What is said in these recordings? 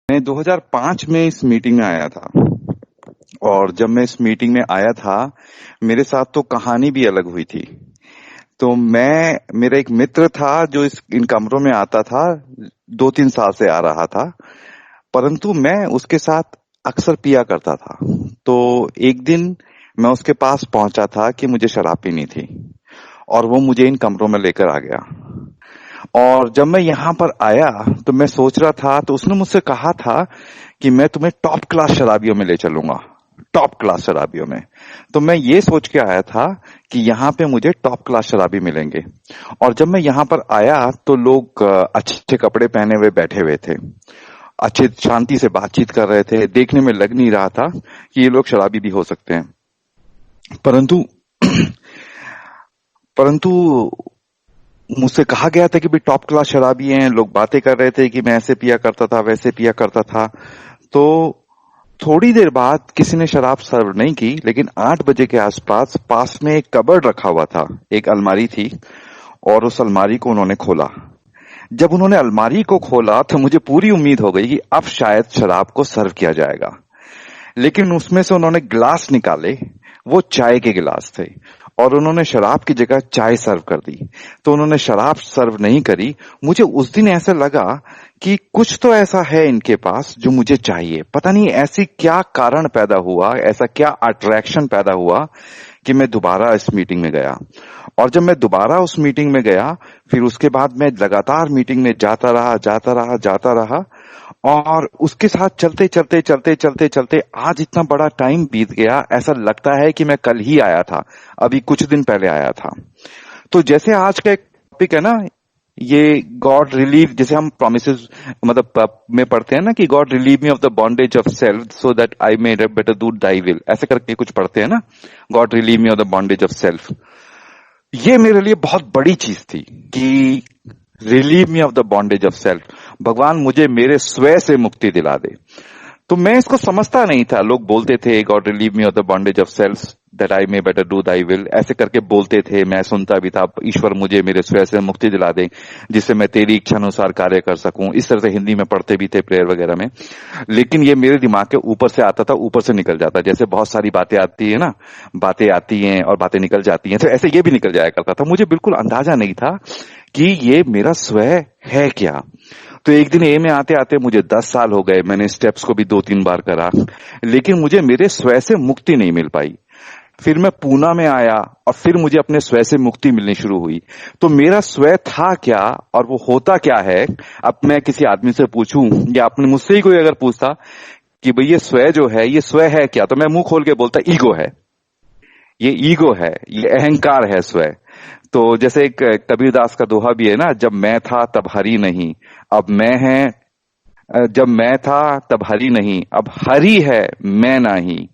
मैं 2005 में इस मीटिंग में आया था। और जब मैं इस मीटिंग में आया था, मेरे साथ तो कहानी भी अलग हुई थी। तो मेरा एक मित्र था जो इन कमरों में आता था, 2-3 साल से आ रहा था। परंतु मैं उसके साथ अक्सर पिया करता था। तो एक दिन मैं उसके पास पहुंचा था कि मुझे शराब पीनी थी, और वो मुझे इन कमरों में लेकर आ गया। और जब मैं यहाँ पर आया तो मैं सोच रहा था, तो उसने मुझसे कहा था कि मैं तुम्हें टॉप क्लास शराबियों में ले चलूंगा, टॉप क्लास शराबियों में। तो मैं ये सोच के आया था कि यहाँ पे मुझे टॉप क्लास शराबी मिलेंगे। और जब मैं यहाँ पर आया तो लोग अच्छे कपड़े पहने हुए बैठे हुए थे, अच्छे शांति से बातचीत कर रहे थे। देखने में लग नहीं रहा था कि ये लोग शराबी भी हो सकते हैं। परंतु परंतु मुझसे कहा गया था कि भी टॉप क्लास शराबी हैं। लोग बातें कर रहे थे कि मैं ऐसे पिया करता था, वैसे पिया करता था। तो थोड़ी देर बाद किसी ने शराब सर्व नहीं की, लेकिन 8 बजे के आसपास पास में एक कबर्ड रखा हुआ था, एक अलमारी थी, और उस अलमारी को उन्होंने खोला। जब उन्होंने अलमारी को खोला तो मुझे पूरी उम्मीद हो गई कि अब शायद शराब को सर्व किया जाएगा। लेकिन उसमें से उन्होंने गिलास निकाले, वो चाय के गिलास थे, और उन्होंने शराब की जगह चाय सर्व कर दी। तो उन्होंने शराब सर्व नहीं करी। मुझे उस दिन ऐसा लगा कि कुछ तो ऐसा है इनके पास जो मुझे चाहिए। पता नहीं ऐसी क्या कारण पैदा हुआ, ऐसा क्या अट्रैक्शन पैदा हुआ कि मैं दोबारा इस मीटिंग में गया। और जब मैं दोबारा उस मीटिंग में गया, फिर उसके बाद मैं लगातार मीटिंग में जाता रहा। और उसके साथ चलते आज इतना बड़ा टाइम बीत गया, ऐसा लगता है कि मैं कल ही आया था, अभी कुछ दिन पहले आया था। तो जैसे आज का एक टॉपिक है ना, ये गॉड रिलीव, जैसे हम प्रोमिसेस मतलब में पढ़ते हैं ना कि God relieve me of the bondage of self so that I may better do thy will, ऐसे करके कुछ पढ़ते हैं ना, God relieve me of the bondage of self. ये मेरे लिए बहुत बड़ी चीज थी कि relieve me of the bondage of self, भगवान मुझे मेरे स्वयं से मुक्ति दिला दे। तो मैं इसको समझता नहीं था। लोग बोलते थे God relieve me of the bondage of self that I may better do thy will, ऐसे करके बोलते थे। मैं सुनता भी था, ईश्वर मुझे मेरे स्वयं से मुक्ति दिला दे जिससे मैं तेरी इच्छा अनुसार कार्य कर सकूं। इस तरह से हिंदी में पढ़ते भी थे प्रेयर वगैरह में। लेकिन ये मेरे दिमाग के ऊपर से आता था, ऊपर से निकल जाता। जैसे बहुत सारी बातें आती है ना, बातें आती हैं और बातें निकल जाती हैं, तो ऐसे ये भी निकल जाया करता था। मुझे बिल्कुल अंदाजा नहीं था कि ये मेरा स्वयं है क्या। तो एक दिन ए में आते आते मुझे 10 साल हो गए। मैंने स्टेप्स को भी 2-3 बार करा, लेकिन मुझे मेरे स्वयं से मुक्ति नहीं मिल पाई। फिर मैं पूना में आया और फिर मुझे अपने स्वयं से मुक्ति मिलनी शुरू हुई। तो मेरा स्वयं था क्या और वो होता क्या है? अब मैं किसी आदमी से पूछूं या अपने मुझसे ही कोई अगर पूछता कि भाई ये स्वयं जो है ये स्वयं है क्या, तो मैं मुंह खोल के बोलता ईगो है, ये ईगो है, ये अहंकार है स्वयं। तो जैसे एक कबीरदास का दोहा भी है ना, जब मैं था तब हरि नहीं, अब मैं है, जब मैं था तब हरि नहीं, अब हरि है मैं नहीं,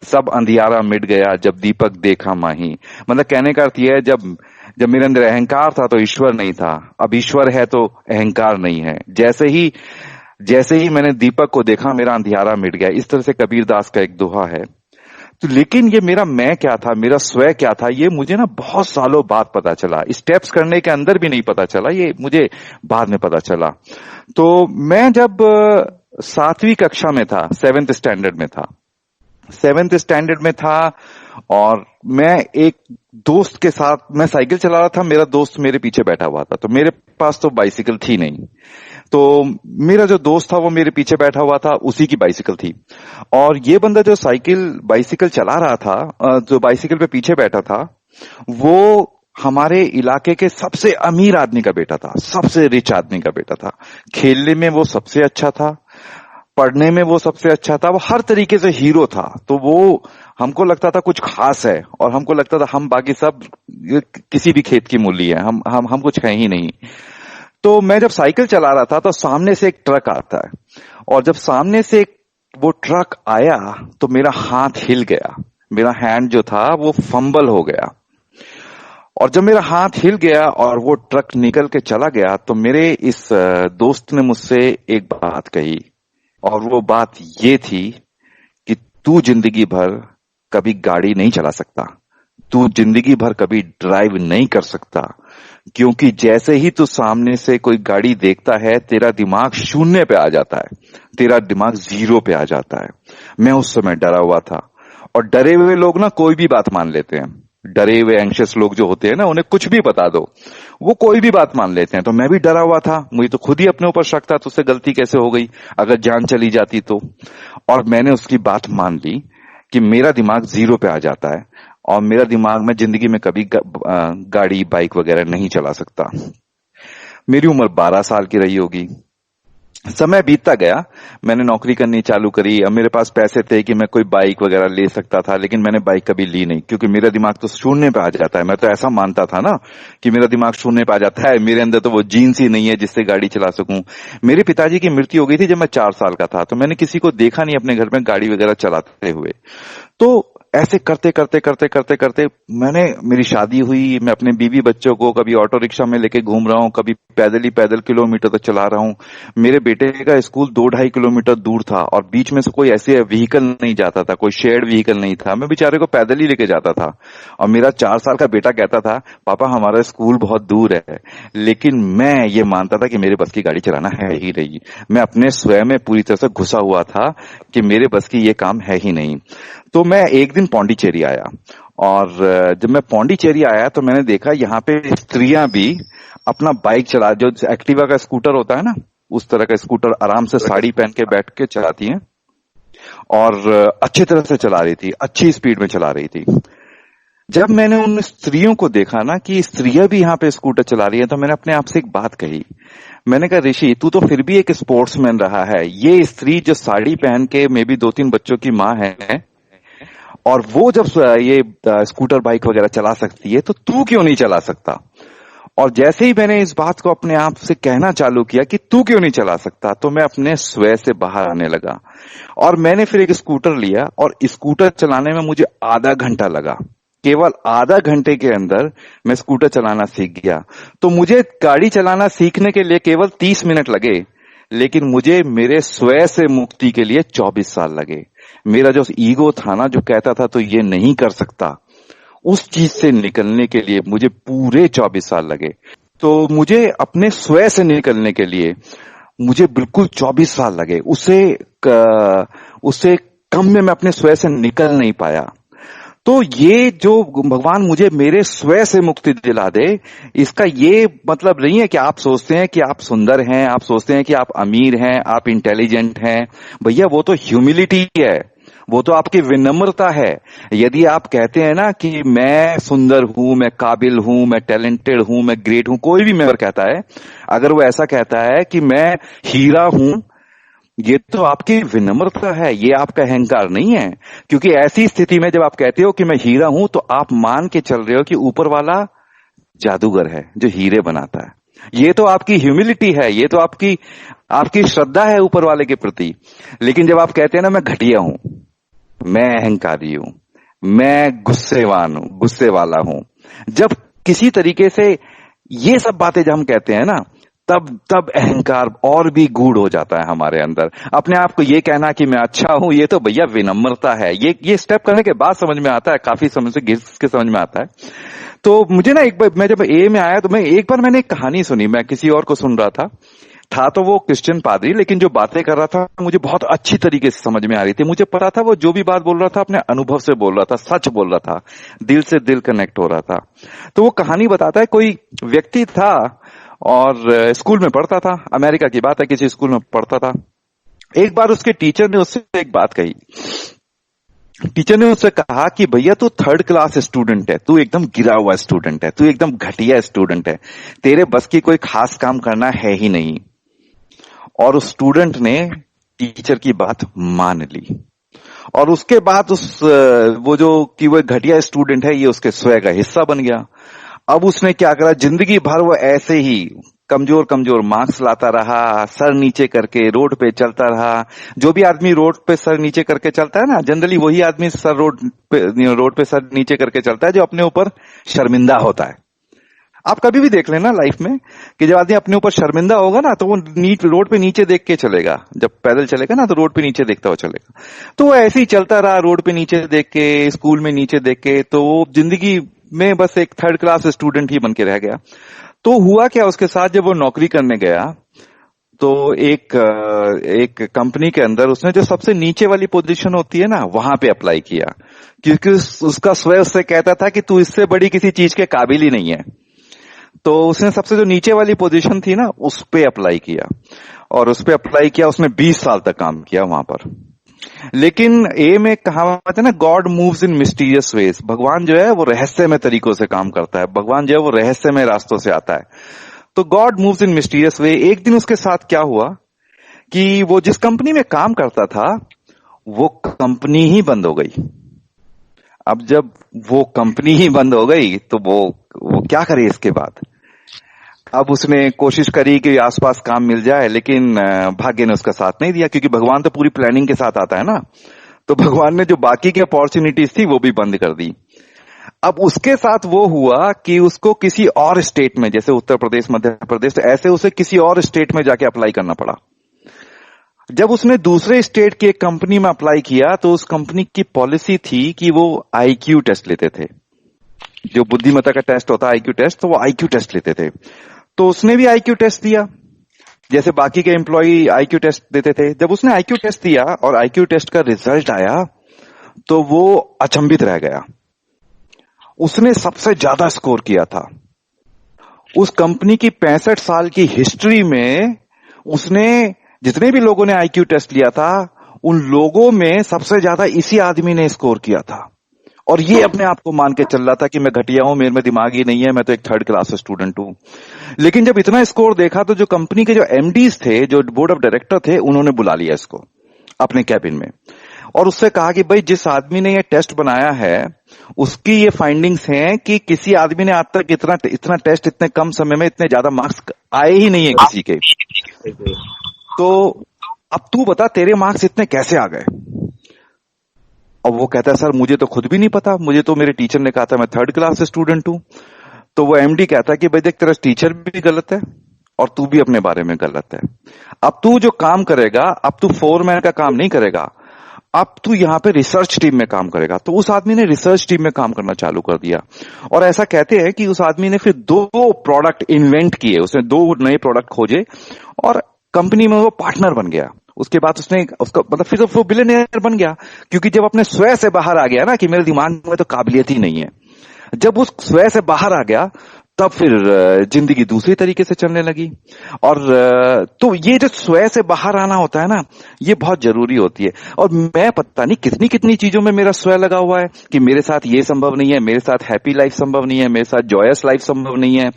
सब अंधियारा मिट गया जब दीपक देखा माही। मतलब कहने का अर्थ यह है, जब जब मेरे अंदर अहंकार था तो ईश्वर नहीं था, अब ईश्वर है तो अहंकार नहीं है। जैसे ही मैंने दीपक को देखा मेरा अंधियारा मिट गया। इस तरह से कबीरदास का एक दोहा है। तो लेकिन ये मेरा मैं क्या था, मेरा स्वयं क्या था, ये मुझे ना बहुत सालों बाद पता चला। स्टेप्स करने के अंदर भी नहीं पता चला, ये मुझे बाद में पता चला। तो मैं जब 7वीं कक्षा में था, 7th स्टैंडर्ड में था, 7th स्टैंडर्ड में था, और मैं एक दोस्त के साथ मैं साइकिल चला रहा था। मेरा दोस्त मेरे पीछे बैठा हुआ था, तो मेरे पास तो बाइसिकल थी नहीं। तो मेरा जो दोस्त था वो मेरे पीछे बैठा हुआ था, उसी की बाइसिकल थी। और ये बंदा जो बाइसिकल चला रहा था, जो बाइसिकल पे पीछे बैठा था, वो हमारे इलाके के सबसे अमीर आदमी का बेटा था, सबसे रिच आदमी का बेटा था। खेलने में वो सबसे अच्छा था, पढ़ने में वो सबसे अच्छा था, वो हर तरीके से हीरो था। तो वो हमको लगता था कुछ खास है, और हमको लगता था हम बाकी सब किसी भी खेत की मूली है, हम कुछ है ही नहीं। तो मैं जब साइकिल चला रहा था तो सामने से एक ट्रक आता है, और जब सामने से वो ट्रक आया तो मेरा हाथ हिल गया, मेरा हैंड जो था वो फंबल हो गया। और जब मेरा हाथ हिल गया और वो ट्रक निकल के चला गया, तो मेरे इस दोस्त ने मुझसे एक बात कही, और वो बात ये थी कि तू जिंदगी भर कभी गाड़ी नहीं चला सकता, तू जिंदगी भर कभी ड्राइव नहीं कर सकता, क्योंकि जैसे ही तू सामने से कोई गाड़ी देखता है तेरा दिमाग शून्य पे आ जाता है, तेरा दिमाग जीरो पे आ जाता है। मैं उस समय डरा हुआ था, और डरे हुए लोग ना कोई भी बात मान लेते हैं। डरे हुए एंशियस लोग जो होते हैं ना, उन्हें कुछ भी बता दो, वो कोई भी बात मान लेते हैं। तो मैं भी डरा हुआ था, मुझे तो खुद ही अपने ऊपर शक था, तुझसे गलती कैसे हो गई, अगर जान चली जाती तो। और मैंने उसकी बात मान ली कि मेरा दिमाग जीरो पे आ जाता है, और मेरा दिमाग में जिंदगी में कभी गाड़ी बाइक वगैरह नहीं चला सकता। मेरी उम्र 12 साल की रही होगी। समय बीतता गया, मैंने नौकरी करनी चालू करी। अब मेरे पास पैसे थे कि मैं कोई बाइक वगैरह ले सकता था, लेकिन मैंने बाइक कभी ली नहीं, क्योंकि मेरा दिमाग तो शून्य पे आ जाता है। मैं तो ऐसा मानता था ना कि मेरा दिमाग शून्य पे आ जाता है, मेरे अंदर तो वो जीन्स ही नहीं है जिससे गाड़ी चला सकूं। मेरे पिताजी की मृत्यु हो गई थी जब मैं 4 साल का था, तो मैंने किसी को देखा नहीं अपने घर में गाड़ी वगैरह चलाते हुए। तो ऐसे करते करते करते करते करते मैंने, मेरी शादी हुई, मैं अपने बीवी बच्चों को कभी ऑटो रिक्शा में लेके घूम रहा हूँ, कभी पैदल ही पैदल किलोमीटर तक चला रहा हूँ। मेरे बेटे का स्कूल 2-2.5 किलोमीटर दूर था, और बीच में से कोई ऐसे व्हीकल नहीं जाता था, कोई शेयर्ड व्हीकल नहीं था, मैं बेचारे को पैदल ही लेके जाता था। और मेरा 4 साल का बेटा कहता था, पापा हमारा स्कूल बहुत दूर है, लेकिन मैं ये मानता था कि मेरे बस की गाड़ी चलाना है ही नहीं। मैं अपने स्वयं में पूरी तरह से घुसा हुआ था कि मेरे बस की ये काम है ही नहीं। तो मैं एक दिन पौंडीचेरी आया, और जब मैं पौंडीचेरी आया तो मैंने देखा यहाँ पे स्त्रियां भी अपना बाइक चला, जो एक्टिवा का स्कूटर होता है ना, उस तरह का स्कूटर आराम से साड़ी पहन के बैठ के चलाती हैं, और अच्छी तरह से चला रही थी, अच्छी स्पीड में चला रही थी। जब मैंने उन स्त्रियों को देखा ना कि स्त्रियां भी यहाँ पे स्कूटर चला रही है, तो मैंने अपने आप से एक बात कही। मैंने कहा, ऋषि तू तो फिर भी एक स्पोर्ट्समैन रहा है, ये स्त्री जो साड़ी पहन के मे बी 2-3 बच्चों की माँ है, और वो जब ये स्कूटर बाइक वगैरह चला सकती है, तो तू क्यों नहीं चला सकता। और जैसे ही मैंने इस बात को अपने आप से कहना चालू किया कि तू क्यों नहीं चला सकता, तो मैं अपने स्वयं से बाहर आने लगा, और मैंने फिर एक स्कूटर लिया, और स्कूटर चलाने में मुझे आधा घंटा लगा। केवल आधा घंटे के अंदर मैं स्कूटर चलाना सीख गया। तो मुझे गाड़ी चलाना सीखने के लिए केवल 30 मिनट लगे, लेकिन मुझे मेरे स्वयं से मुक्ति के लिए 24 साल लगे। मेरा जो ईगो था ना, जो कहता था तो ये नहीं कर सकता, उस चीज से निकलने के लिए मुझे पूरे 24 साल लगे। तो मुझे अपने स्वयं से निकलने के लिए मुझे बिल्कुल 24 साल लगे। उससे कम में मैं अपने स्वयं से निकल नहीं पाया। तो ये जो भगवान मुझे मेरे स्वयं से मुक्ति दिला दे, इसका ये मतलब नहीं है कि आप सोचते हैं कि आप सुंदर हैं, आप सोचते हैं कि आप अमीर हैं, आप इंटेलिजेंट हैं। भैया वो तो ह्यूमिलिटी है, वो तो आपकी विनम्रता है। यदि आप कहते हैं ना कि मैं सुंदर हूं, मैं काबिल हूं, मैं टैलेंटेड हूं, मैं ग्रेट हूं, कोई भी मेंबर कहता है, अगर वो ऐसा कहता है कि मैं हीरा हूं, ये तो आपकी विनम्रता है, ये आपका अहंकार नहीं है। क्योंकि ऐसी स्थिति में जब आप कहते हो कि मैं हीरा हूं, तो आप मान के चल रहे हो कि ऊपर वाला जादूगर है जो हीरे बनाता है। ये तो आपकी ह्यूमिलिटी है, ये तो आपकी आपकी श्रद्धा है ऊपर वाले के प्रति। लेकिन जब आप कहते हैं ना मैं घटिया हूं, मैं अहंकारी हूं, मैं गुस्से वाला हूं, जब किसी तरीके से ये सब बातें जब हम कहते हैं ना, तब अहंकार और भी गूढ़ हो जाता है हमारे अंदर। अपने आप को ये कहना कि मैं अच्छा हूं, ये तो भैया विनम्रता है। ये स्टेप करने के बाद समझ में आता है, काफी समय से घिस के समझ में आता है। तो मुझे ना एक बार, मैं जब ए में आया तो मैंने एक कहानी सुनी, मैं किसी और को सुन रहा था तो वो क्रिश्चियन पादरी, लेकिन जो बातें कर रहा था मुझे बहुत अच्छी तरीके से समझ में आ रही थी। मुझे पता था वो जो भी बात बोल रहा था अपने अनुभव से बोल रहा था, सच बोल रहा था, दिल से दिल कनेक्ट हो रहा था। तो वो कहानी बताता है, कोई व्यक्ति था और स्कूल में पढ़ता था, अमेरिका की बात है, किसी स्कूल में पढ़ता था। एक बार उसके टीचर ने उससे एक बात कही। टीचर ने उससे कहा कि भैया तू 3rd क्लास स्टूडेंट है, तू एकदम गिरा हुआ स्टूडेंट है, तू एकदम घटिया स्टूडेंट है, तेरे बस की कोई खास काम करना है ही नहीं। और उस स्टूडेंट ने टीचर की बात मान ली, और उसके बाद वो घटिया स्टूडेंट है, ये उसके स्वयं का हिस्सा बन गया। अब उसने क्या करा, जिंदगी भर वो ऐसे ही कमजोर मार्क्स लाता रहा, सर नीचे करके रोड पे चलता रहा। जो भी आदमी रोड पे सर नीचे करके चलता है ना, जनरली वही आदमी रोड पे सर नीचे करके चलता है जो अपने ऊपर शर्मिंदा होता है। आप कभी भी देख लेना लाइफ में कि जब आदमी अपने ऊपर शर्मिंदा होगा ना, तो वो रोड पे नीचे देख के चलेगा। जब पैदल चलेगा ना, तो रोड पे नीचे देखता हुआ चलेगा। तो वो ऐसे ही चलता रहा, रोड पे नीचे देख के, स्कूल में नीचे देख के, तो वो जिंदगी में बस एक 3rd क्लास स्टूडेंट ही बन के रह गया। तो हुआ क्या उसके साथ, जब वो नौकरी करने गया तो एक कंपनी के अंदर उसने जो सबसे नीचे वाली पोजीशन होती है ना, वहां पे अप्लाई किया, क्योंकि उसका स्वयं उससे कहता था कि तू इससे बड़ी किसी चीज के काबिल ही नहीं है। तो उसने सबसे जो नीचे वाली पोजीशन थी ना, उस पे अप्लाई किया, और उस पे अप्लाई किया, उसने 20 साल तक काम किया वहां पर। लेकिन ए में कहावत है ना, God moves in mysterious ways. भगवान जो है वो रहस्यमय तरीकों से काम करता है, भगवान जो है वो रहस्यमय रास्तों से आता है। तो गॉड मूव्स इन मिस्टीरियस वे। एक दिन उसके साथ क्या हुआ कि वो जिस कंपनी में काम करता था, वो कंपनी ही बंद हो गई। अब जब वो कंपनी ही बंद हो गई तो वो क्या करे इसके बाद। अब उसने कोशिश करी कि आसपास काम मिल जाए, लेकिन भाग्य ने उसका साथ नहीं दिया, क्योंकि भगवान तो पूरी प्लानिंग के साथ आता है ना। तो भगवान ने जो बाकी की अपॉर्चुनिटीज थी वो भी बंद कर दी। अब उसके साथ वो हुआ कि उसको किसी और स्टेट में, जैसे उत्तर प्रदेश, मध्य प्रदेश, ऐसे उसे किसी और स्टेट में जाके अप्लाई करना पड़ा। जब उसने दूसरे स्टेट की एक कंपनी में अप्लाई किया, तो उस कंपनी की पॉलिसी थी कि वो आईक्यू टेस्ट लेते थे, जो बुद्धिमत्ता का टेस्ट होता है आईक्यू टेस्ट, तो वो आईक्यू टेस्ट लेते थे। तो उसने भी आईक्यू टेस्ट दिया, जैसे बाकी के एम्प्लॉय आईक्यू टेस्ट देते थे। जब उसने आईक्यू टेस्ट दिया और आईक्यू टेस्ट का रिजल्ट आया, तो वो अचंभित रह गया। उसने सबसे ज्यादा स्कोर किया था उस कंपनी की 65 साल की हिस्ट्री में। उसने, जितने भी लोगों ने आईक्यू टेस्ट लिया था, उन लोगों में सबसे ज्यादा इसी आदमी ने स्कोर किया था। और ये अपने आप को मान के चल रहा था कि मैं घटिया हूं, मेरे में दिमाग ही नहीं है, मैं तो एक थर्ड क्लास स्टूडेंट हूं। लेकिन जब इतना स्कोर देखा, तो जो कंपनी के जो एमडीज थे, जो बोर्ड ऑफ डायरेक्टर थे, उन्होंने बुला लिया इसको अपने कैबिन में, और उससे कहा कि भाई, जिस आदमी ने ये टेस्ट बनाया है, उसकी ये फाइंडिंग्स हैं कि किसी आदमी ने आज तक इतना टेस्ट इतने कम समय में इतने ज्यादा मार्क्स आए ही नहीं है किसी के। तो अब तू बता, तेरे मार्क्स इतने कैसे आ गए। और वो कहता है, सर मुझे तो खुद भी नहीं पता, मुझे तो मेरे टीचर ने कहा था मैं थर्ड क्लास स्टूडेंट हूं। तो वो एमडी कहता है कि भाई देख, तेरा टीचर भी गलत है और तू भी अपने बारे में गलत है। अब तू जो काम करेगा, अब तू फोरमैन का काम नहीं करेगा, अब तू यहाँ पे रिसर्च टीम में काम करेगा। तो उस आदमी ने रिसर्च टीम में काम करना चालू कर दिया। और ऐसा कहते हैं कि उस आदमी ने फिर 2 प्रोडक्ट इन्वेंट किए, उसने 2 नए प्रोडक्ट खोजे और कंपनी में वो पार्टनर बन गया। उसके बाद उसने उसका मतलब फिर वो बिलियनियर बन गया, क्योंकि जब अपने स्वयं से बाहर आ गया ना कि मेरे दिमाग में तो काबिलियत ही नहीं है, जब उस स्वयं से बाहर आ गया, तब फिर जिंदगी दूसरी तरीके से चलने लगी। और तो ये जो स्वयं से बाहर आना होता है ना, ये बहुत जरूरी होती है। और मैं पता नहीं कितनी कितनी चीजों में मेरा स्वयं लगा हुआ है कि मेरे साथ ये संभव नहीं है, मेरे साथ हैप्पी लाइफ संभव नहीं है, मेरे साथ जॉयस लाइफ संभव नहीं है,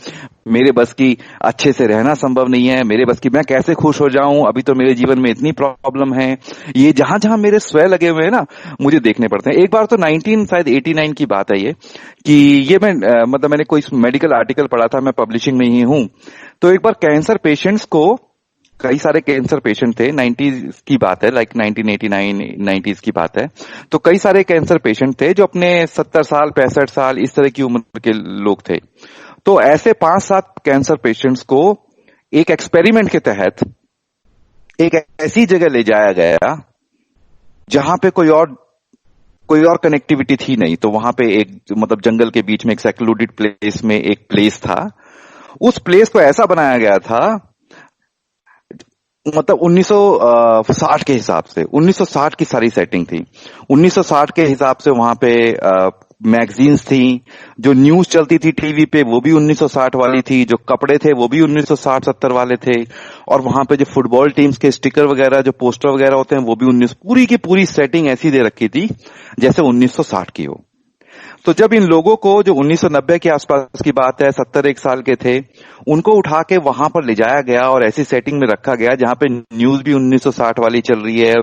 मेरे बस की अच्छे से रहना संभव नहीं है, मेरे बस की मैं कैसे खुश हो जाऊं, अभी तो मेरे जीवन में इतनी प्रॉब्लम है। ये जहां जहां मेरे स्वयं लगे हुए हैं ना, मुझे देखने पड़ते हैं। एक बार तो 1989 की बात है ये, कि ये मैं मतलब मैंने कोई मेडिकल आर्टिकल पढ़ा था, मैं पब्लिशिंग में ही हूं। तो एक बार कैंसर पेशेंट्स को, कई सारे कैंसर पेशेंट थे, 90s की बात है, लाइक 1989 90s की बात है। तो कई सारे कैंसर पेशेंट थे जो अपने 70 साल 65 साल इस तरह की उम्र के लोग थे। तो ऐसे 5-7 कैंसर पेशेंट्स को एक एक्सपेरिमेंट के तहत एक ऐसी जगह ले जाया गया जहां पे कोई और कनेक्टिविटी थी नहीं। तो वहां पे एक मतलब जंगल के बीच में एक सेक्लूडेड प्लेस में एक प्लेस था। उस प्लेस को ऐसा बनाया गया था, मतलब 1960 के हिसाब से, 1960 की सारी सेटिंग थी। 1960 के हिसाब से वहां पे मैगजीन्स थी, जो न्यूज चलती थी टीवी पे वो भी 1960 वाली थी, जो कपड़े थे वो भी 1960-70 वाले थे, और वहां पे जो फुटबॉल टीम्स के स्टिकर वगैरह, जो पोस्टर वगैरह होते हैं, वो भी 19, पूरी की पूरी सेटिंग ऐसी दे रखी थी जैसे 1960 की हो। तो जब इन लोगों को, जो 1990 के आसपास की बात है, 71 साल के थे, उनको उठा के वहां पर ले जाया गया और ऐसी सेटिंग में रखा गया जहां पे न्यूज भी 1960 वाली चल रही है,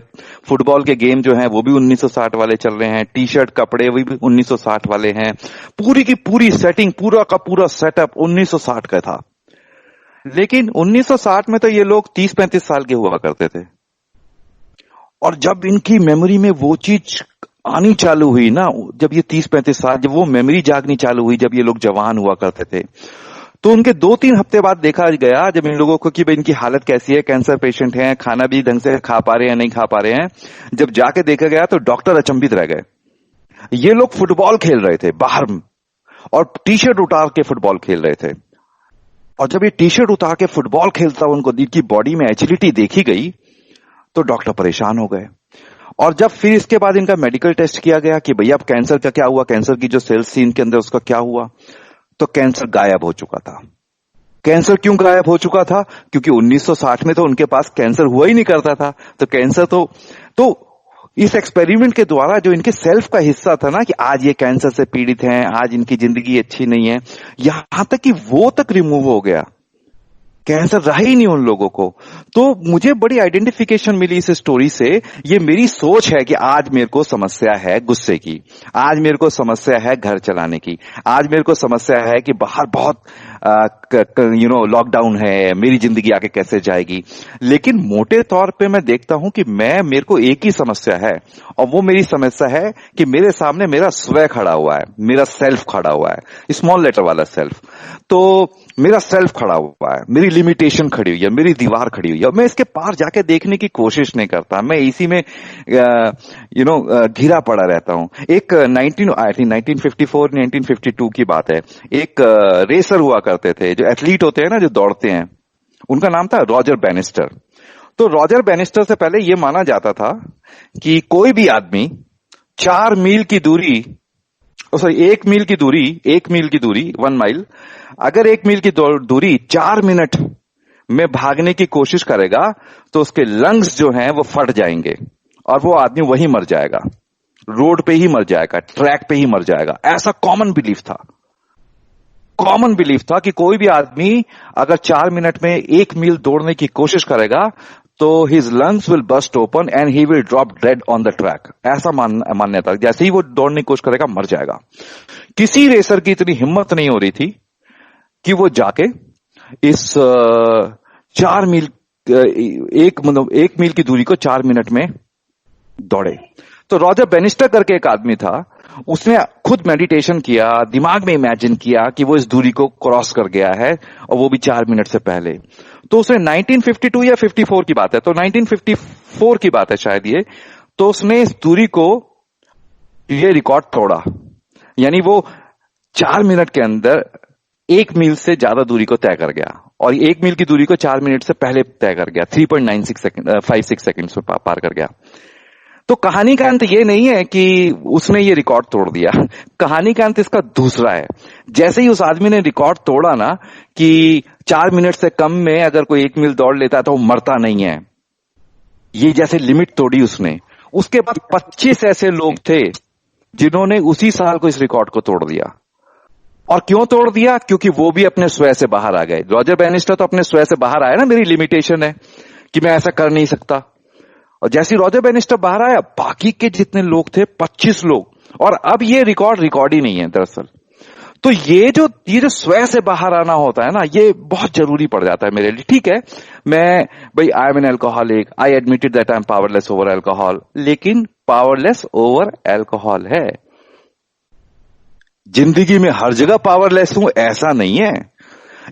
फुटबॉल के गेम जो हैं वो भी 1960 वाले चल रहे हैं, टी शर्ट कपड़े वो भी 1960 वाले हैं, पूरी की पूरी सेटिंग, पूरा का पूरा सेटअप 1960 का था। लेकिन 1960 में तो ये लोग 30-35 साल के हुआ करते थे, और जब इनकी मेमोरी में वो चीज आनी चालू हुई ना, जब ये 30-35 साल, जब वो मेमोरी जागनी चालू हुई, जब ये लोग जवान हुआ करते थे, तो उनके 2-3 हफ्ते बाद देखा गया, जब इन लोगों को कि भाई इनकी हालत कैसी है, कैंसर पेशेंट हैं, खाना भी ढंग से खा पा रहे हैं नहीं खा पा रहे हैं, जब जाके देखा गया तो डॉक्टर अचंभित रह गए। ये लोग फुटबॉल खेल रहे थे बाहर, और टी शर्ट उतार के फुटबॉल खेल रहे थे। और जब ये टी शर्ट उतार के फुटबॉल खेलता हुआ उनको इनकी बॉडी में एजिलिटी देखी गई तो डॉक्टर परेशान हो गए। और जब फिर इसके बाद इनका मेडिकल टेस्ट किया गया कि भैया अब कैंसर का क्या हुआ, कैंसर की जो सेल्स थी इनके अंदर उसका क्या हुआ, तो कैंसर गायब हो चुका था। कैंसर क्यों गायब हो चुका था? क्योंकि 1960 में तो उनके पास कैंसर हुआ ही नहीं करता था। तो कैंसर तो इस एक्सपेरिमेंट के द्वारा जो इनके सेल्फ का हिस्सा था ना कि आज ये कैंसर से पीड़ित हैं, आज इनकी जिंदगी अच्छी नहीं है, यहां तक कि वो तक रिमूव हो गया, कैंसर रहा ही नहीं उन लोगों को। तो मुझे बड़ी आइडेंटिफिकेशन मिली इस स्टोरी से। ये मेरी सोच है कि आज मेरे को समस्या है गुस्से की, आज मेरे को समस्या है घर चलाने की, आज मेरे को समस्या है कि बाहर बहुत लॉकडाउन है, मेरी जिंदगी आगे कैसे जाएगी। लेकिन मोटे तौर पे मैं देखता हूं कि मेरे को एक ही समस्या है, और वो मेरी समस्या है कि मेरे सामने मेरा स्वयं खड़ा हुआ है, मेरा सेल्फ खड़ा हुआ है, स्मॉल लेटर वाला सेल्फ। तो मेरा सेल्फ खड़ा हुआ है, मेरी लिमिटेशन खड़ी हुई है, मेरी दीवार खड़ी हुई है, मैं इसके पार जाके देखने की कोशिश नहीं करता, मैं इसी में घिरा पड़ा रहता हूं। एक 1954 1952 की बात है। एक रेसर हुआ करते थे, जो एथलीट होते हैं ना, जो दौड़ते हैं, उनका नाम था रॉजर बैनिस्टर। तो रॉजर बैनिस्टर से पहले यह माना जाता था कि कोई भी आदमी 4 मील की दूरी, सॉरी 1 मील की दूरी 1 माइल, अगर 1 मील की दूरी 4 मिनट में भागने की कोशिश करेगा तो उसके लंग्स जो हैं वो फट जाएंगे और वो आदमी वहीं मर जाएगा, रोड पे ही मर जाएगा, ट्रैक पे ही मर जाएगा। ऐसा कॉमन बिलीफ था कि कोई भी आदमी अगर 4 मिनट में 1 मील दौड़ने की कोशिश करेगा तो his lungs will burst open and he will drop dead on the track. ऐसा मान्यता, जैसे ही वो दौड़ने की कोशिश करेगा मर जाएगा। किसी रेसर की इतनी हिम्मत नहीं हो रही थी कि वो जाके इस 4 मील 1 मील की दूरी को 4 मिनट में दौड़े। तो रॉजर बैनिस्टर करके एक आदमी था, उसने खुद मेडिटेशन किया, दिमाग में इमेजिन किया कि वो इस दूरी को क्रॉस कर गया है, और वो भी 4 मिनट से पहले। तो उसने 1952 या 54 की बात है, तो 1954 की बात है शायद ये, तो उसने इस दूरी को, ये रिकॉर्ड तोड़ा, यानी वो 4 मिनट के अंदर 1 मील से ज्यादा दूरी को तय कर गया, और 1 मील की दूरी को 4 मिनट से पहले तय कर गया, 3.56 सेकंड्स में पार कर गया। तो कहानी का अंत ये नहीं है कि उसने ये रिकॉर्ड तोड़ दिया, कहानी का अंत इसका दूसरा है। जैसे ही उस आदमी ने रिकॉर्ड तोड़ा ना कि 4 मिनट से कम में अगर कोई 1 मील दौड़ लेता है तो वो मरता नहीं है, ये जैसे लिमिट तोड़ी उसने, उसके बाद 25 ऐसे लोग थे जिन्होंने उसी साल को इस रिकॉर्ड को तोड़ दिया। और क्यों तोड़ दिया? क्योंकि वो भी अपने स्वयं से बाहर आ गए। रॉजर बैनिस्टर तो अपने स्वयं से बाहर आया ना, मेरी लिमिटेशन है कि मैं ऐसा कर नहीं सकता। और जैसे रॉजर बैनिस्टर बाहर आया, बाकी के जितने लोग थे 25 लोग, और अब ये रिकॉर्ड ही नहीं है दरअसल। तो ये जो स्वयं से बाहर आना होता है ना, ये बहुत जरूरी पड़ जाता है मेरे लिए। ठीक है, भाई I am N alcoholic, I admitted that I am powerless over alcohol, लेकिन पावरलेस ओवर अल्कोहल है, जिंदगी में हर जगह पावरलेस हूं ऐसा नहीं है।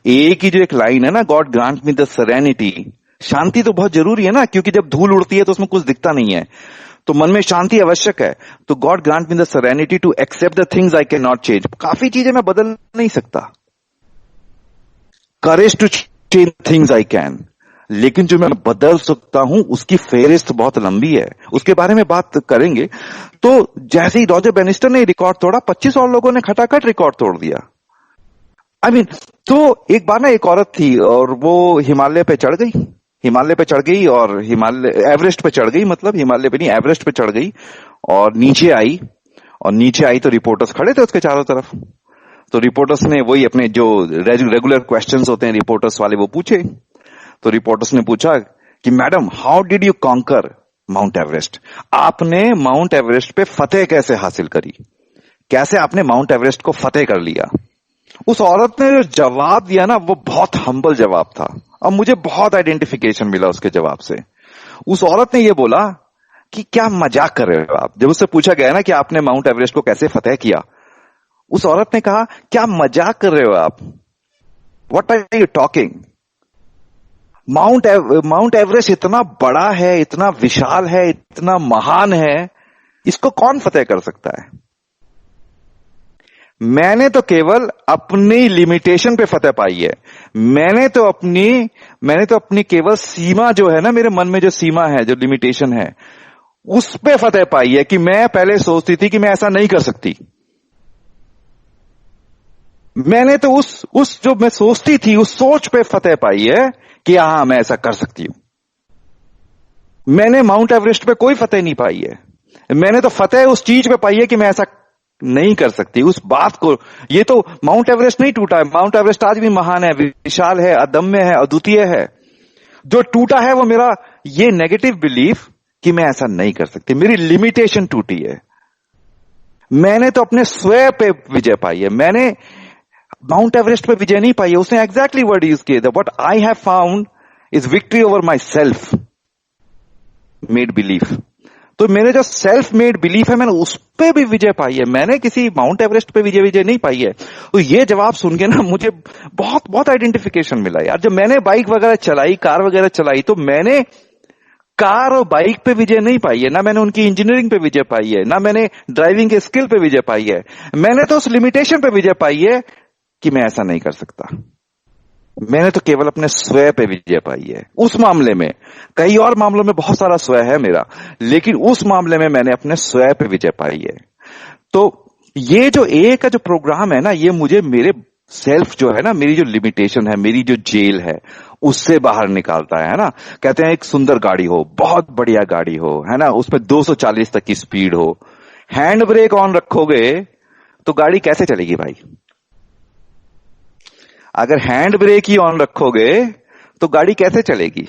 एक ही जो एक लाइन है ना, God grant me the serenity, शांति तो बहुत जरूरी है ना, क्योंकि जब धूल उड़ती है तो उसमें कुछ दिखता नहीं है, तो मन में शांति आवश्यक है। तो God grant me the serenity to accept the things I can not change, काफी चीजें मैं बदल नहीं सकता, courage to change things I can, लेकिन जो मैं बदल सकता हूं उसकी फेहरिस्त बहुत लंबी है, उसके बारे में बात करेंगे। तो जैसे ही रॉजर बैनिस्टर ने रिकॉर्ड तोड़ा, 25 और लोगों ने खटाखट रिकॉर्ड तोड़ दिया। तो एक बार ना एक औरत थी और वो हिमालय पे चढ़ गई और एवरेस्ट पे चढ़ गई, मतलब हिमालय पे नहीं, एवरेस्ट पे चढ़ गई और नीचे आई तो रिपोर्टर्स खड़े थे उसके चारों तरफ। तो रिपोर्टर्स ने वही अपने जो रेगुलर क्वेश्चंस होते हैं रिपोर्टर्स वाले वो पूछे। तो रिपोर्टर्स ने पूछा कि madam, how did you conquer mount Everest, आपने माउंट एवरेस्ट पे फतेह कैसे हासिल करी, कैसे आपने माउंट एवरेस्ट को फतेह कर लिया। उस औरत ने जो जवाब दिया ना, वो बहुत हम्बल जवाब था, और मुझे बहुत आइडेंटिफिकेशन मिला उसके जवाब से। उस औरत ने ये बोला कि क्या मजाक कर रहे हो आप। जब उससे पूछा गया ना कि आपने माउंट एवरेस्ट को कैसे फतेह किया, उस औरत ने कहा क्या मजाक कर रहे हो आप, what are you talking, Mount Everest इतना बड़ा है, इतना विशाल है, इतना महान है, इसको कौन फतेह कर सकता है। मैंने तो केवल अपनी लिमिटेशन पे फतेह पाई है। मैंने तो अपनी केवल सीमा जो है ना, मेरे मन में जो सीमा है, जो लिमिटेशन है, उस पे फतेह पाई है कि मैं पहले सोचती थी कि मैं ऐसा नहीं कर सकती। मैंने तो उस जो मैं सोचती थी उस सोच पे फतेह पाई है कि हाँ मैं ऐसा कर सकती हूं। मैंने माउंट एवरेस्ट पे कोई फतेह नहीं पाई है। मैंने तो फतेह उस चीज पे पाई है कि मैं ऐसा नहीं कर सकती, उस बात को। ये तो माउंट एवरेस्ट नहीं टूटा है, माउंट एवरेस्ट आज भी महान है, विशाल है, अदम्य है, अद्वितीय है। जो टूटा है वो मेरा ये नेगेटिव बिलीफ कि मैं ऐसा नहीं कर सकती, मेरी लिमिटेशन टूटी है। मैंने तो अपने स्वयं पे विजय पाई है। मैंने माउंट एवरेस्ट पे विजय नहीं पाई है। उसने एग्जैक्टली वर्ड यूज किए थे, what I have found is victory over my self made belief. तो मेरे जो सेल्फ मेड बिलीफ है, मैंने उस पे भी विजय पाई है। मैंने किसी माउंट एवरेस्ट पे विजय नहीं पाई है। तो ये जवाब सुन के ना मुझे बहुत बहुत आइडेंटिफिकेशन मिला यार। जब मैंने बाइक वगैरह चलाई, कार वगैरह चलाई, तो मैंने कार और बाइक पे विजय नहीं पाई है, ना मैंने उनकी इंजीनियरिंग पे विजय पाई है, ना मैंने ड्राइविंग के स्किल पे विजय पाई है। मैंने तो उस लिमिटेशन पे विजय पाई है कि मैं ऐसा नहीं कर सकता। मैंने तो केवल अपने स्वयं पे विजय पाई है उस मामले में। कई और मामलों में बहुत सारा स्वयं है मेरा, लेकिन उस मामले में मैंने अपने स्वयं पे विजय पाई है। तो ये जो ए का जो प्रोग्राम है ना, ये मुझे मेरे सेल्फ जो है ना, मेरी जो लिमिटेशन है, मेरी जो जेल है, उससे बाहर निकालता है ना। कहते हैं एक सुंदर गाड़ी हो, बहुत बढ़िया गाड़ी हो, है ना, उसमें 240 तक की स्पीड हो, हैंड ब्रेक ऑन रखोगे तो गाड़ी कैसे चलेगी भाई? अगर हैंड ब्रेक ही ऑन रखोगे तो गाड़ी कैसे चलेगी?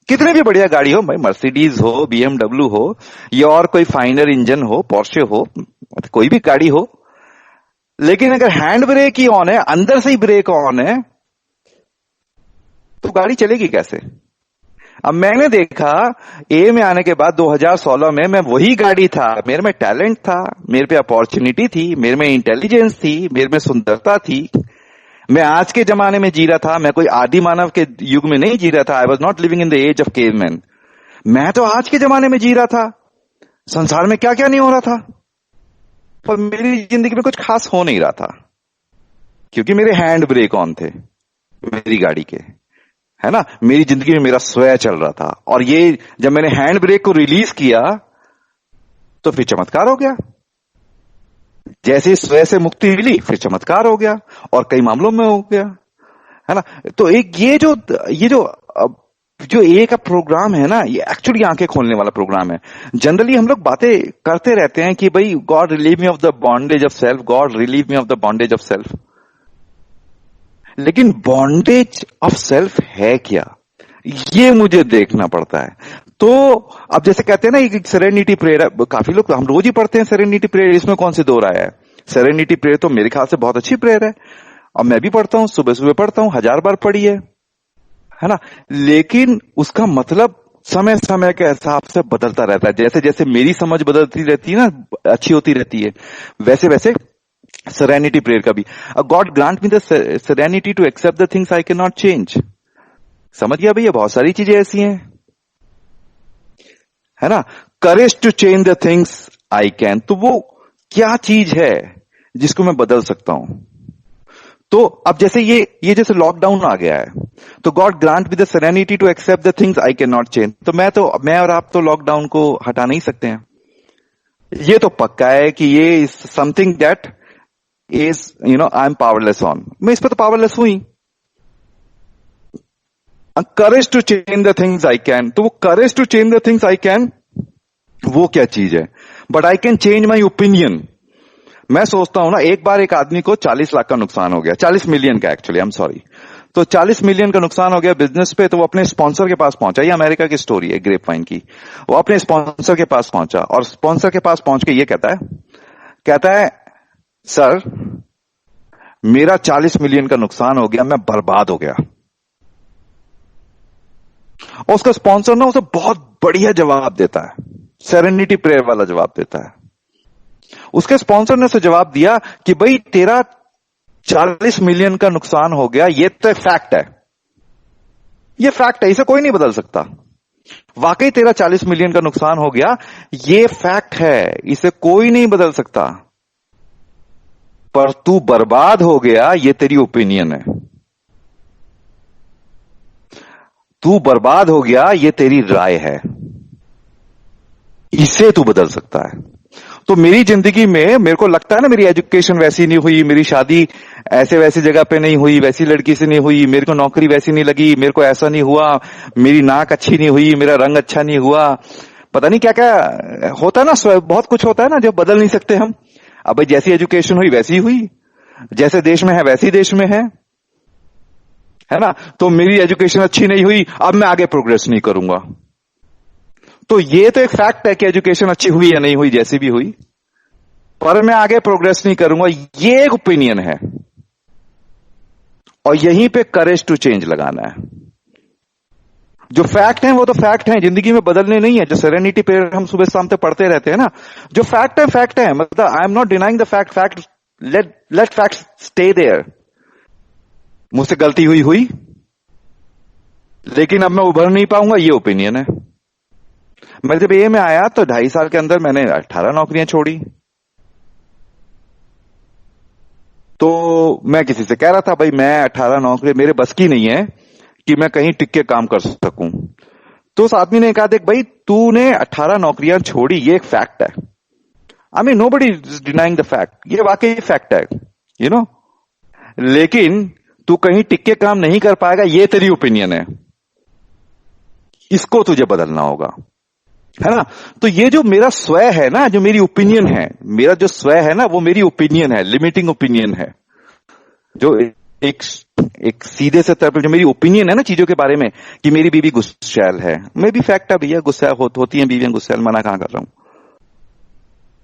कितने भी बढ़िया गाड़ी हो भाई, मर्सिडीज हो, बीएमडब्ल्यू हो, या और कोई फाइनर इंजन हो, पोर्शे हो, कोई भी गाड़ी हो, लेकिन अगर हैंड ब्रेक ही ऑन है, अंदर से ही ब्रेक ऑन है, तो गाड़ी चलेगी कैसे? अब मैंने देखा ए में आने के बाद 2016 में मैं वही गाड़ी था, मेरे में टैलेंट था, मेरे पे अपॉर्चुनिटी थी, मेरे में इंटेलिजेंस थी, मेरे में सुंदरता थी। मैं आज के जमाने में जी रहा था, मैं कोई आदि मानव के युग में नहीं जी रहा था। I was not living in the age of caveman. मैं तो आज के जमाने में जी रहा था। संसार में क्या क्या नहीं हो रहा था, पर मेरी जिंदगी में कुछ खास हो नहीं रहा था, क्योंकि मेरे हैंड ब्रेक ऑन थे मेरी गाड़ी के, है ना। मेरी जिंदगी में मेरा स्वयं चल रहा था, और ये जब मैंने हैंड ब्रेक को रिलीज किया तो फिर चमत्कार हो गया। जैसे स्वयं से मुक्ति मिली, फिर चमत्कार हो गया, और कई मामलों में हो गया, है ना। तो एक जो ए का प्रोग्राम है ना, ये एक्चुअली आंखें खोलने वाला प्रोग्राम है। जनरली हम लोग बातें करते रहते हैं कि भाई God relieve me of the bondage of self, God relieve me of the bondage of self. लेकिन बॉन्डेज ऑफ सेल्फ है क्या, ये मुझे देखना पड़ता है। तो अब जैसे कहते हैं ना, एक सेरेनिटी प्रेयर, काफी लोग, हम रोज ही पढ़ते हैं सेरेनिटी प्रेयर, इसमें कौन सी दो राय है? सेरेनिटी प्रेयर तो मेरे ख्याल से बहुत अच्छी प्रेयर है, और मैं भी पढ़ता हूं, सुबह सुबह पढ़ता हूं, 1000 बार पढ़ी है ना। लेकिन उसका मतलब समय समय के हिसाब से बदलता रहता है। जैसे जैसे मेरी समझ बदलती रहती है ना, अच्छी होती रहती है, वैसे वैसे सेरेनिटी प्रेयर का भी। God grant me the serenity to accept the things I can not change. समझ गया भैया, बहुत सारी चीजें ऐसी हैं, है ना। Courage to change the things I can, तो वो क्या चीज है जिसको मैं बदल सकता हूं? तो अब जैसे ये जैसे लॉकडाउन आ गया है, तो God grant with the serenity to accept the things I can not change. तो मैं और आप तो लॉकडाउन को हटा नहीं सकते हैं। ये तो पक्का है कि ये is something that is I am powerless on. मैं इस पर तो पावरलेस हुई। Courage to change the things I can, तो वो courage to change the things I can वो क्या चीज है? But I can change my opinion. मैं सोचता हूं ना, एक बार एक आदमी को 40 लाख का नुकसान हो गया, 40 मिलियन का एक्चुअली, आई एम सॉरी। तो 40 मिलियन का नुकसान हो गया बिजनेस पे, तो वो अपने स्पॉन्सर के पास पहुंचा। ये अमेरिका की स्टोरी है, ग्रेप वाइन की। वो अपने स्पॉन्सर के पास पहुंचा, और स्पॉन्सर के पास पहुंच के ये कहता है सर मेरा 40 मिलियन का नुकसान हो गया, मैं बर्बाद हो गया। और उसका स्पॉन्सर ना उसे बहुत बढ़िया जवाब देता है, सेरेनिटी प्रेयर वाला जवाब देता है। उसके स्पॉन्सर ने उसे जवाब दिया कि भाई तेरा 40 मिलियन का नुकसान हो गया, ये तो फैक्ट है, ये फैक्ट है, इसे कोई नहीं बदल सकता। वाकई तेरा 40 मिलियन का नुकसान हो गया, ये फैक्ट है, इसे कोई नहीं बदल सकता। पर तू बर्बाद हो गया, ये तेरी ओपिनियन है। तू बर्बाद हो गया, ये तेरी राय है। इसे तू बदल सकता है। तो मेरी जिंदगी में मेरे को लगता है ना, मेरी एजुकेशन वैसी नहीं हुई, मेरी शादी ऐसे वैसी जगह पे नहीं हुई, वैसी लड़की से नहीं हुई, मेरे को नौकरी वैसी नहीं लगी, मेरे को ऐसा नहीं हुआ, मेरी नाक अच्छी नहीं हुई, मेरा रंग अच्छा नहीं हुआ, पता नहीं क्या क्या होता है ना, बहुत कुछ होता है ना जो बदल नहीं सकते हम। अब भाई जैसी एजुकेशन हुई वैसी हुई, जैसे देश में है वैसी देश में है ना। तो मेरी एजुकेशन अच्छी नहीं हुई, अब मैं आगे प्रोग्रेस नहीं करूंगा। तो ये तो एक फैक्ट है कि एजुकेशन अच्छी हुई या नहीं हुई, जैसी भी हुई, पर मैं आगे प्रोग्रेस नहीं करूंगा, ये एक ओपिनियन है। और यहीं पे करेज टू चेंज लगाना है। जो फैक्ट है वो तो फैक्ट है, जिंदगी में बदलने नहीं है। जो सेरेनिटी पे हम सुबह शाम तक पढ़ते रहते हैं ना, जो फैक्ट है फैक्ट है। मतलब I am not denying the fact, fact let fact stay there. मुझसे गलती हुई हुई, लेकिन अब मैं उभर नहीं पाऊंगा, ये ओपिनियन है। मैं जब ए में आया तो 2.5 साल के अंदर मैंने 18 नौकरियां छोड़ी। तो मैं किसी से कह रहा था भाई मैं 18 नौकरी मेरे बस की नहीं है कि मैं कहीं टिक के काम कर सकूं। तो उस आदमी ने कहा देख भाई तूने 18 नौकरियां छोड़ी, ये एक फैक्ट है। I mean nobody is denying the fact, ये वाकई फैक्ट है, यू नो। लेकिन तू कहीं टिक के काम नहीं कर पाएगा, ये तेरी ओपिनियन है, इसको तुझे बदलना होगा, है ना। तो ये जो मेरा स्वय है ना, जो मेरी ओपिनियन है, मेरा जो स्वय है ना, वो मेरी ओपिनियन है, लिमिटिंग ओपिनियन है। जो एक एक सीधे से तरफ जो मेरी ओपिनियन है ना चीजों के बारे में, कि मेरी बीवी गुस्सैल है, मैं भी फैक्ट है भैया, गुस्सैल होती हैं बीवियां गुस्सैल, मना कहां कर रहा हूं।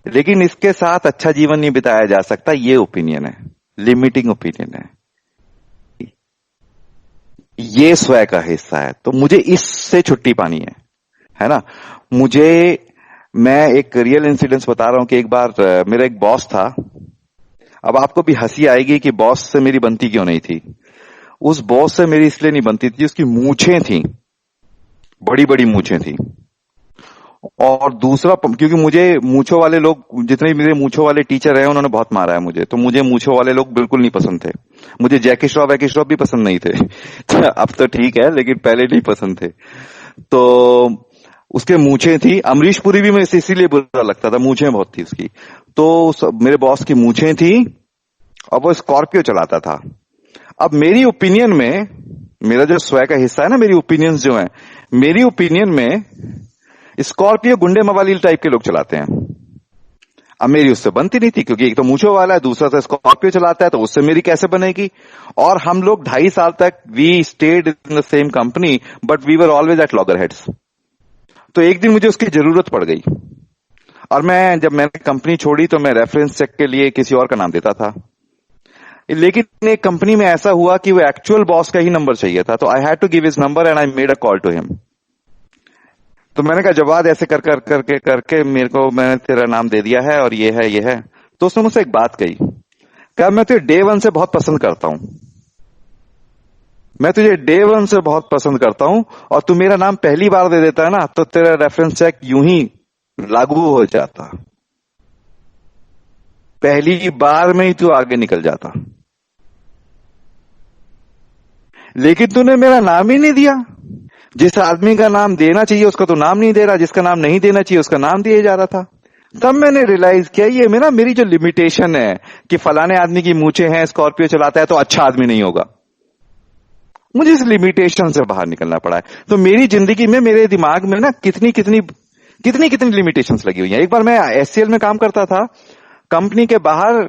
लेकिन इसके साथ अच्छा जीवन नहीं बिताया जा सकता, ये ओपिनियन है, लिमिटिंग ओपिनियन है, ये स्वय का हिस्सा है। तो मुझे इससे छुट्टी पानी है ना। मैं एक रियल इंसिडेंस बता रहा हूं कि एक बार मेरा एक बॉस था। अब आपको भी हंसी आएगी कि बॉस से मेरी बनती क्यों नहीं थी। उस बॉस से मेरी इसलिए नहीं बनती थी, उसकी मूछें थी, बड़ी बड़ी मूछें थी। और दूसरा, क्योंकि मुझे मूछों वाले लोग, जितने भी मेरे मूछों वाले टीचर हैं उन्होंने बहुत मारा है मुझे, तो मुझे मूछों वाले लोग बिल्कुल नहीं पसंद थे। मुझे जैकी श्रॉफ भी पसंद नहीं थे अब तो ठीक है, लेकिन पहले नहीं पसंद थे। तो उसके मूछें थी, अमरीश पुरी भी मेरे से इसीलिए बुरा लगता था, मूछें बहुत थी उसकी। तो मेरे बॉस की मूछें थी और वो स्कॉर्पियो चलाता था। अब मेरी ओपिनियन में, मेरा जो स्वय का हिस्सा है ना, मेरी ओपिनियंस जो है, मेरी ओपिनियन में स्कॉर्पियो गुंडे मवाली टाइप के लोग चलाते हैं। अब मेरी उससे बनती नहीं थी, क्योंकि एक तो मूछों वाला है, दूसरा तो स्कॉर्पियो चलाता है, तो उससे मेरी कैसे बनेगी। और हम लोग 2.5 साल तक we stayed in the same company, but we were always at loggerheads. तो एक दिन मुझे उसकी जरूरत पड़ गई, और जब मैंने कंपनी छोड़ी तो मैं रेफरेंस चेक के लिए किसी और का नाम देता था। लेकिन एक कंपनी में ऐसा हुआ कि वो एक्चुअल बॉस का ही नंबर चाहिए था, तो I had to give his number and I made a call to him. तो मैंने कहा जवाब ऐसे करके मैंने तेरा नाम दे दिया है और ये है। तो उसने मुझसे एक बात कही, कहा मैं तुझे डे 1 से बहुत पसंद करता हूं, मैं तुझे डे 1 से बहुत पसंद करता हूं, और तू मेरा नाम पहली बार दे देता है ना, तो तेरा रेफरेंस चेक यूं ही लागू हो जाता, पहली बार में ही तू आगे निकल जाता। लेकिन तूने मेरा नाम ही नहीं दिया। जिस आदमी का नाम देना चाहिए उसका तो नाम नहीं दे रहा, जिसका नाम नहीं देना चाहिए उसका नाम दिए जा रहा था। तब मैंने रियलाइज किया ये मेरी जो लिमिटेशन है कि फलाने आदमी की मूछें हैं, स्कॉर्पियो चलाता है, तो अच्छा आदमी नहीं होगा। मुझे इस लिमिटेशन से बाहर निकलना पड़ा है। तो मेरी जिंदगी में, मेरे दिमाग में ना कितनी लिमिटेशंस लगी हुई हैं। एक बार मैं एचसीएल में काम करता था, कंपनी के बाहर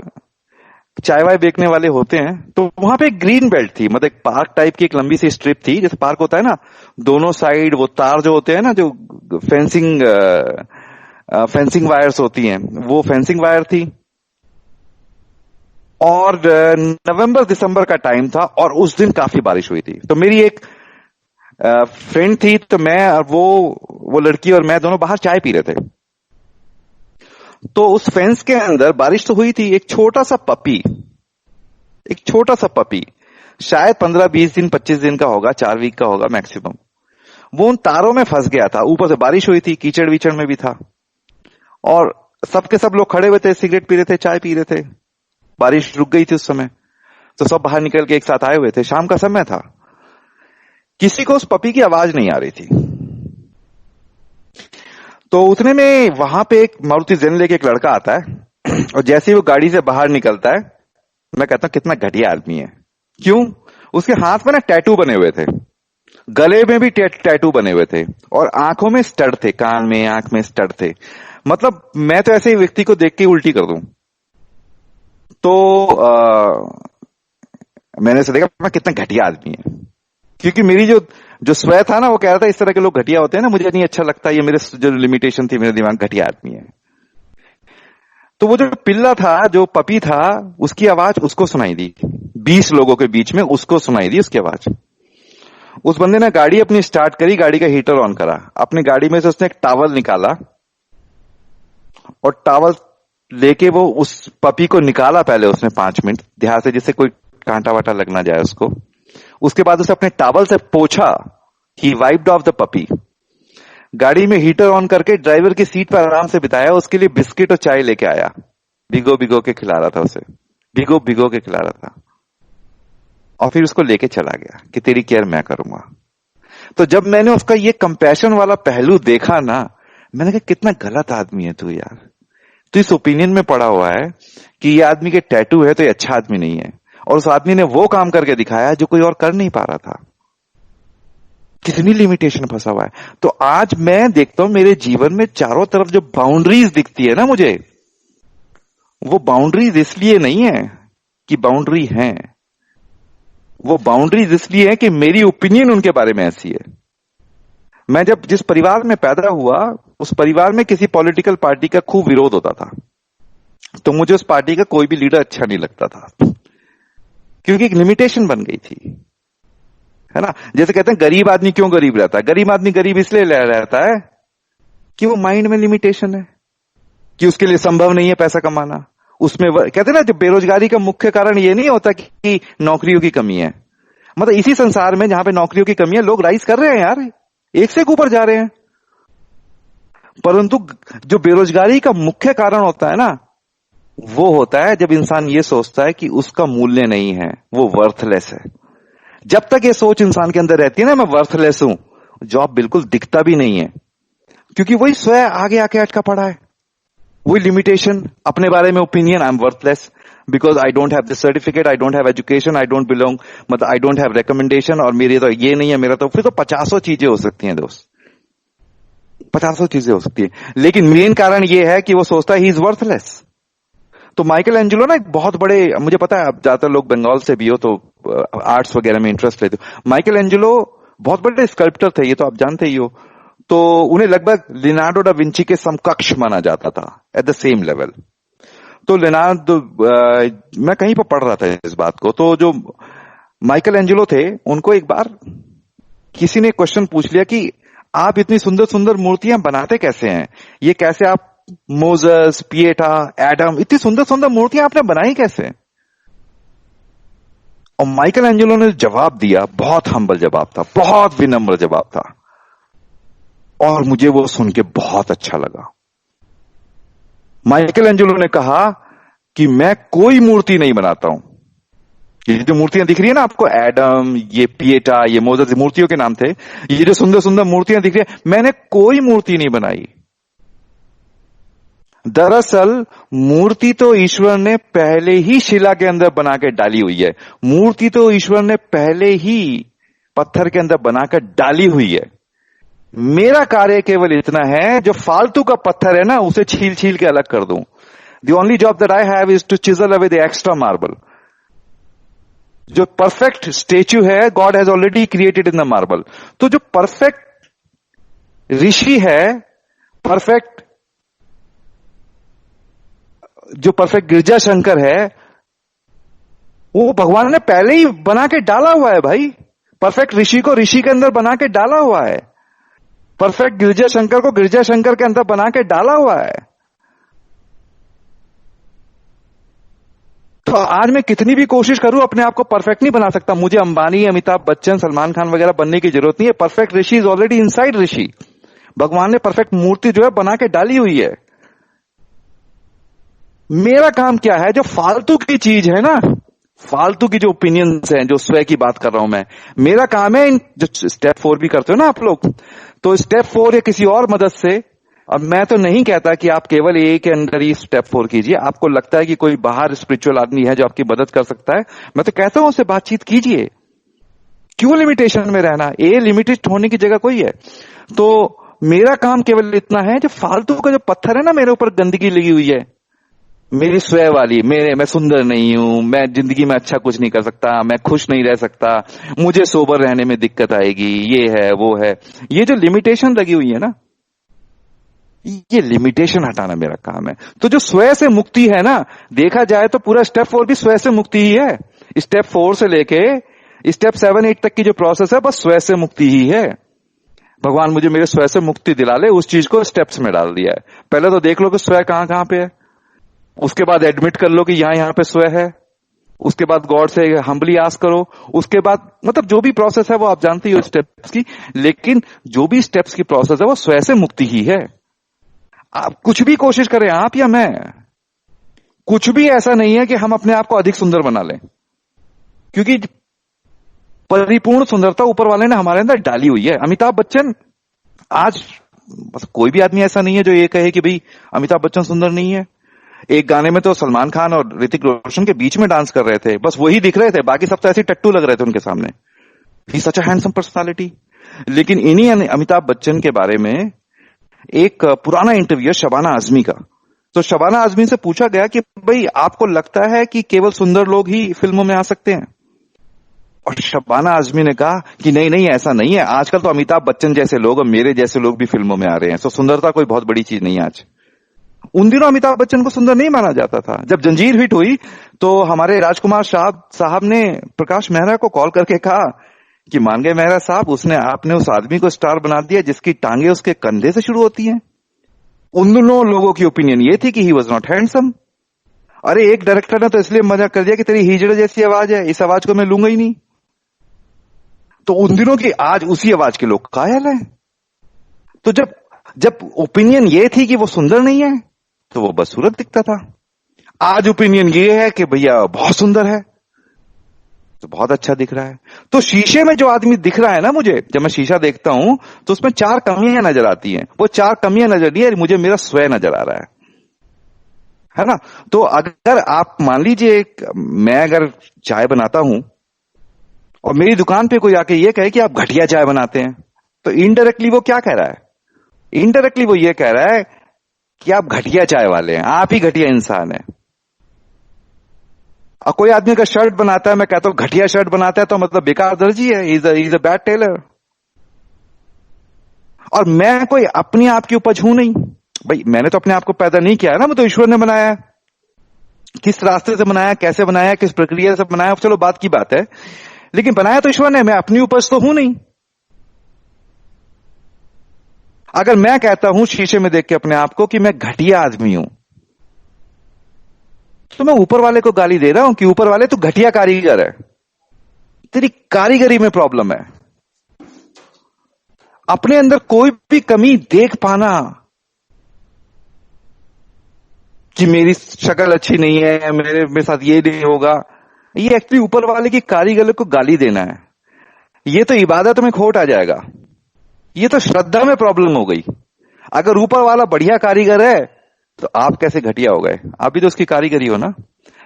चाय वाय बेचने वाले होते हैं, तो वहां पे एक ग्रीन बेल्ट थी, मतलब एक पार्क टाइप की एक लंबी सी स्ट्रिप थी, जैसे पार्क होता है ना, दोनों साइड वो तार जो होते हैं ना, जो फेंसिंग वायर्स होती हैं, वो फेंसिंग वायर थी। और नवंबर दिसंबर का टाइम था, और उस दिन काफी बारिश हुई थी। तो मेरी एक फ्रेंड थी, तो मैं और वो लड़की और मैं दोनों बाहर चाय पी रहे थे। तो उस फेंस के अंदर बारिश तो हुई थी, एक छोटा सा पपी शायद 15-20 दिन 25 दिन का होगा, 4 वीक का होगा मैक्सिमम, वो उन तारों में फंस गया था। ऊपर से बारिश हुई थी, कीचड़ विचड़ में भी था, और सबके सब लोग खड़े हुए थे, सिगरेट पी रहे थे, चाय पी रहे थे। बारिश रुक गई थी उस समय, तो सब बाहर निकल के एक साथ आए हुए थे, शाम का समय था। किसी को उस पपी की आवाज नहीं आ रही थी। तो उतने में वहां पे एक मारुति जेन लेके एक लड़का आता है और जैसे ही वो गाड़ी से बाहर निकलता है, मैं कहता हूं कितना घटिया आदमी है। क्यों? उसके हाथ में ना टैटू बने हुए थे, गले में भी टैटू बने हुए थे, और आंखों में स्टड थे, कान में आंख में स्टड थे। मतलब मैं तो ऐसे ही व्यक्ति को देख के उल्टी कर दूं। तो मैंने ऐसे देखा मैं कितना घटिया आदमी है, क्योंकि मेरी जो जो स्वयं था ना वो कह रहा था इस तरह के लोग घटिया होते हैं ना, मुझे नहीं अच्छा लगता, ये मेरे जो लिमिटेशन थी मेरे दिमाग, घटिया आदमी है। तो वो जो पिल्ला था, जो पपी था, उसकी आवाज उसको सुनाई दी, 20 लोगों के बीच में उसको सुनाई दी उसकी आवाज। उस बंदे ने गाड़ी अपनी स्टार्ट करी, गाड़ी का हीटर ऑन करा, अपनी गाड़ी में से उसने एक टॉवल निकाला और टॉवल लेके वो उस पपी को निकाला पहले उसने 5 मिनट ध्यान से, जिससे कोई कांटा वाटा लग ना जाए उसको। उसके बाद उसे अपने टॉवल से पोंछा, ही वाइप्ड ऑफ द पपी। गाड़ी में हीटर ऑन करके ड्राइवर की सीट पर आराम से बिताया, उसके लिए बिस्किट और चाय लेके आया, भिगो भिगो के खिला रहा था उसे, भिगो भिगो के खिला रहा था, और फिर उसको लेके चला गया कि तेरी केयर मैं करूंगा। तो जब मैंने उसका ये कंपैशन वाला पहलू देखा ना, मैंने कहा कितना गलत आदमी है तू यार, तू इस ओपिनियन में पड़ा हुआ है कि ये आदमी के टैटू है तो ये अच्छा आदमी नहीं है, और उस आदमी ने वो काम करके दिखाया जो कोई और कर नहीं पा रहा था। कितनी लिमिटेशन फंसा हुआ है। तो आज मैं देखता हूं मेरे जीवन में चारों तरफ जो बाउंड्रीज दिखती है ना मुझे, वो बाउंड्रीज इसलिए नहीं है कि बाउंड्री है, वो बाउंड्रीज इसलिए है कि मेरी ओपिनियन उनके बारे में ऐसी है। मैं जब जिस परिवार में पैदा हुआ, उस परिवार में किसी पॉलिटिकल पार्टी का खूब विरोध होता था, तो मुझे उस पार्टी का कोई भी लीडर अच्छा नहीं लगता था, क्योंकि एक लिमिटेशन बन गई थी, है ना। जैसे कहते हैं गरीब आदमी क्यों गरीब रहता है, गरीब आदमी गरीब इसलिए रहता है कि वो माइंड में लिमिटेशन है, कि उसके लिए संभव नहीं है पैसा कमाना। उसमें कहते हैं ना, जब बेरोजगारी का मुख्य कारण ये नहीं होता कि नौकरियों की कमी है, मतलब इसी संसार में जहां पे नौकरियों की कमी है लोग राइज कर रहे हैं यार, एक से एक ऊपर जा रहे हैं, परंतु जो बेरोजगारी का मुख्य कारण होता है ना, वो होता है जब इंसान ये सोचता है कि उसका मूल्य नहीं है, वो वर्थलेस है। जब तक ये सोच इंसान के अंदर रहती है ना, मैं वर्थलेस हूं, जॉब बिल्कुल दिखता भी नहीं है, क्योंकि वही स्वयं आगे आके अटका पड़ा है, वही लिमिटेशन, अपने बारे में opinion, I am worthless because I don't have the certificate, I don't have education, I don't belong, मतलब आई डोंट हैव रिकमेंडेशन, और मेरी तो ये नहीं है, मेरा तो, फिर तो 50 चीजें हो सकती हैं दोस्त, 50 चीजें हो सकती है, लेकिन मेन कारण ये है कि वो सोचता है ही इज वर्थलेस। तो माइकल एंजेलो ना एक बहुत बड़े, मुझे पता है आप ज्यादातर लोग बंगाल से भी हो तो आर्ट्स वगैरह में इंटरेस्ट लेते हो, माइकल एंजेलो बहुत बड़े स्कल्प्टर थे, ये तो आप जानते ही हो। तो उन्हें लगभग लियोनार्डो डा विंची के समकक्ष माना जाता था, एट द सेम लेवल। तो लियोनार्डो, मैं कहीं पर पढ़ रहा था इस बात को, तो जो माइकल एंजेलो थे उनको एक बार किसी ने क्वेश्चन पूछ लिया कि आप इतनी सुंदर सुंदर मूर्तियां बनाते कैसे हैं, ये कैसे आप मोजेस, पिएटा, एडम, इतनी सुंदर सुंदर मूर्तियां आपने बनाई कैसे। और माइकल एंजेलो ने जवाब दिया, बहुत हम्बल जवाब था, बहुत विनम्र जवाब था, और मुझे वो सुन के बहुत अच्छा लगा। माइकल एंजेलो ने कहा कि मैं कोई मूर्ति नहीं बनाता हूं, ये जो मूर्तियां दिख रही है ना आपको, एडम, ये पिएटा, ये मोजेस, मूर्तियों के नाम थे, ये जो सुंदर सुंदर मूर्तियां दिख रही है, मैंने कोई मूर्ति नहीं बनाई। दरअसल मूर्ति तो ईश्वर ने पहले ही शिला के अंदर बना के डाली हुई है, मूर्ति तो ईश्वर ने पहले ही पत्थर के अंदर बनाकर डाली हुई है। मेरा कार्य केवल इतना है, जो फालतू का पत्थर है ना उसे छील छील के अलग कर दूं। The only job that I have is to chisel away the extra marble. जो परफेक्ट स्टेच्यू है God has already created in the marble. तो जो परफेक्ट ऋषि है, परफेक्ट जो परफेक्ट गिरजा शंकर है, वो भगवान ने पहले ही बना के डाला हुआ है भाई। परफेक्ट ऋषि को ऋषि के अंदर बना के डाला हुआ है, परफेक्ट गिरजा शंकर को गिरजा शंकर के अंदर बना के डाला हुआ है। तो आज मैं कितनी भी कोशिश करूं अपने आप को परफेक्ट नहीं बना सकता। मुझे अंबानी, अमिताभ बच्चन, सलमान खान वगैरह बनने की जरूरत नहीं है। Perfect Rishi is already inside Rishi. भगवान ने परफेक्ट मूर्ति जो है बना के डाली हुई है। मेरा काम क्या है, जो फालतू की चीज है ना, फालतू की जो ओपिनियंस हैं, जो स्वयं की बात कर रहा हूं मैं, मेरा काम है जो स्टेप 4 भी करते हो ना आप लोग, तो स्टेप 4 या किसी और मदद से, अब मैं तो नहीं कहता कि आप केवल ए के अंदर ही स्टेप 4 कीजिए, आपको लगता है कि कोई बाहर स्पिरिचुअल आदमी है जो आपकी मदद कर सकता है, मैं तो कहता हूं उससे बातचीत कीजिए, क्यों लिमिटेशन में रहना, ए लिमिटेड होने की जगह कोई है। तो मेरा काम केवल इतना है, जो फालतू का जो पत्थर है ना मेरे ऊपर गंदगी लगी हुई है, मेरी स्वयं वाली, मैं सुंदर नहीं हूं, मैं जिंदगी में अच्छा कुछ नहीं कर सकता, मैं खुश नहीं रह सकता, मुझे सोबर रहने में दिक्कत आएगी, ये है वो है, ये जो लिमिटेशन लगी हुई है ना, ये लिमिटेशन हटाना मेरा काम है। तो जो स्वयं से मुक्ति है ना, देखा जाए तो पूरा स्टेप 4 भी स्वयं से मुक्ति ही है। स्टेप 4 से लेके स्टेप 7 8 तक की जो प्रोसेस है, बस स्वयं से मुक्ति ही है। भगवान मुझे मेरे स्वयं से मुक्ति दिला ले, उस चीज को स्टेप्स में डाल दिया है। पहले तो देख लो कि स्वयं कहां कहां पे है, उसके बाद एडमिट कर लो कि यहां यहां पे स्वयं है, उसके बाद गॉड से हम्बली आस्क करो, उसके बाद मतलब जो भी प्रोसेस है वो आप जानती हो स्टेप्स की, लेकिन जो भी स्टेप्स की प्रोसेस है वो स्वयं से मुक्ति ही है। आप कुछ भी कोशिश करें, आप या मैं, कुछ भी ऐसा नहीं है कि हम अपने आप को अधिक सुंदर बना लें, क्योंकि परिपूर्ण सुंदरता ऊपर वाले ने हमारे अंदर डाली हुई है। अमिताभ बच्चन आज, बस कोई भी आदमी ऐसा नहीं है जो ये कहे कि भाई अमिताभ बच्चन सुंदर नहीं है। एक गाने में तो सलमान खान और ऋतिक रोशन के बीच में डांस कर रहे थे, बस वही दिख रहे थे, बाकी सब तो ऐसे टट्टू लग रहे थे उनके सामने। ही सच अ हैंडसम पर्सनालिटी। लेकिन इन्हीं अमिताभ बच्चन के बारे में एक पुराना इंटरव्यू है शबाना आजमी का। तो शबाना आजमी से पूछा गया कि भाई आपको लगता है कि केवल सुंदर लोग ही फिल्मों में आ सकते हैं? और शबाना आजमी ने कहा कि नहीं नहीं, ऐसा नहीं है, आजकल तो अमिताभ बच्चन जैसे लोग और मेरे जैसे लोग भी फिल्मों में आ रहे हैं, तो सुंदरता कोई बहुत बड़ी चीज नहीं है आज। उन दिनों अमिताभ बच्चन को सुंदर नहीं माना जाता था। जब जंजीर हिट हुई तो हमारे राजकुमार साहब ने प्रकाश मेहरा को कॉल करके कहा कि मान गए मेहरा साहब, आपने उस आदमी को स्टार बना दिया जिसकी टांगे उसके कंधे से शुरू होती हैं। उन दोनों लोगों की ओपिनियन ये थी कि ही वॉज नॉट हैंडसम। अरे एक डायरेक्टर ने तो इसलिए मजाक कर दिया कि तेरी हिजड़े जैसी आवाज है, इस आवाज को मैं लूंगा ही नहीं। तो उन दिनों की आज उसी आवाज के लोग कायल हैं। तो जब ओपिनियन ये थी कि वो सुंदर नहीं है तो वो बदसूरत दिखता था। आज ओपिनियन ये है कि भैया बहुत सुंदर है तो बहुत अच्छा दिख रहा है। तो शीशे में जो आदमी दिख रहा है ना, मुझे जब मैं शीशा देखता हूं तो उसमें 4 कमियां नजर आती हैं। वो 4 कमियां नजर नहीं है, मुझे मेरा स्वयं नजर आ रहा है ना। तो अगर आप मान लीजिए मैं अगर चाय बनाता हूं और मेरी दुकान पे कोई आके ये कहे कि आप घटिया चाय बनाते हैं, तो इनडायरेक्टली वो क्या कह रहा है? इनडायरेक्टली वो ये कह रहा है कि आप घटिया चाय वाले हैं, आप ही घटिया इंसान है। और कोई आदमी अगर शर्ट बनाता है, मैं कहता हूं घटिया शर्ट बनाता है, तो मतलब बेकार दर्जी है, इज अ बैड टेलर। और मैं कोई अपने आप की उपज हूं नहीं भाई, मैंने तो अपने आप को पैदा नहीं किया है ना, मैं तो ईश्वर ने बनाया है। किस रास्ते से बनाया, कैसे बनाया, किस प्रक्रिया से बनाया, चलो बात की बात है, लेकिन बनाया तो ईश्वर ने, मैं अपनी उपज तो हूं नहीं। अगर मैं कहता हूं शीशे में देख के अपने आप को कि मैं घटिया आदमी हूं, तो मैं ऊपर वाले को गाली दे रहा हूं कि ऊपर वाले तो घटिया कारीगर है, तेरी कारीगरी में प्रॉब्लम है। अपने अंदर कोई भी कमी देख पाना कि मेरी शक्ल अच्छी नहीं है, मेरे साथ ये नहीं होगा, ये एक्चुअली ऊपर वाले की कारीगर को गाली देना है। ये तो इबादत में खोट आ जाएगा, ये तो श्रद्धा में प्रॉब्लम हो गई। अगर ऊपर वाला बढ़िया कारीगर है तो आप कैसे घटिया हो गए? आप भी तो उसकी कारीगरी हो ना।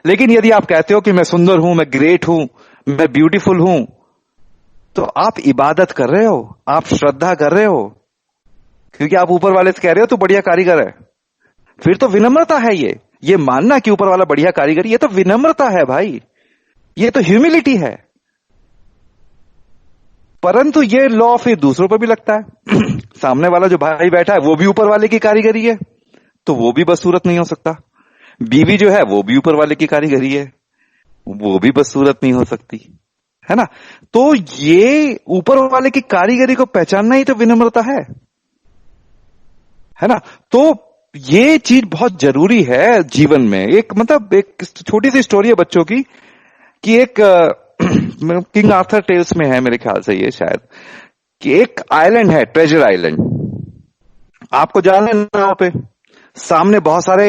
लेकिन यदि आप कहते हो कि मैं सुंदर हूं, मैं ग्रेट हूं, मैं ब्यूटीफुल हूं, तो आप इबादत कर रहे हो, आप श्रद्धा कर रहे हो, क्योंकि आप ऊपर वाले से कह रहे हो तो बढ़िया कारीगर है। फिर तो विनम्रता है ये मानना कि ऊपर वाला बढ़िया कारीगर, ये तो विनम्रता है भाई, ये तो ह्यूमिलिटी है। परंतु ये लॉ फिर दूसरों पर भी लगता है। सामने वाला जो भाई बैठा है वो भी ऊपर वाले की कारीगरी है, तो वो भी बदसूरत नहीं हो सकता। बीवी जो है वो भी ऊपर वाले की कारीगरी है, वो भी बदसूरत नहीं हो सकती, है ना। तो ये ऊपर वाले की कारीगरी को पहचानना ही तो विनम्रता है ना। तो ये चीज बहुत जरूरी है जीवन में। एक छोटी सी स्टोरी है बच्चों की, कि एक किंग आर्थर टेल्स में है मेरे ख्याल से ये शायद, कि एक आइलैंड है, ट्रेजर आइलैंड। आपको जाना है नाव पे, सामने बहुत सारे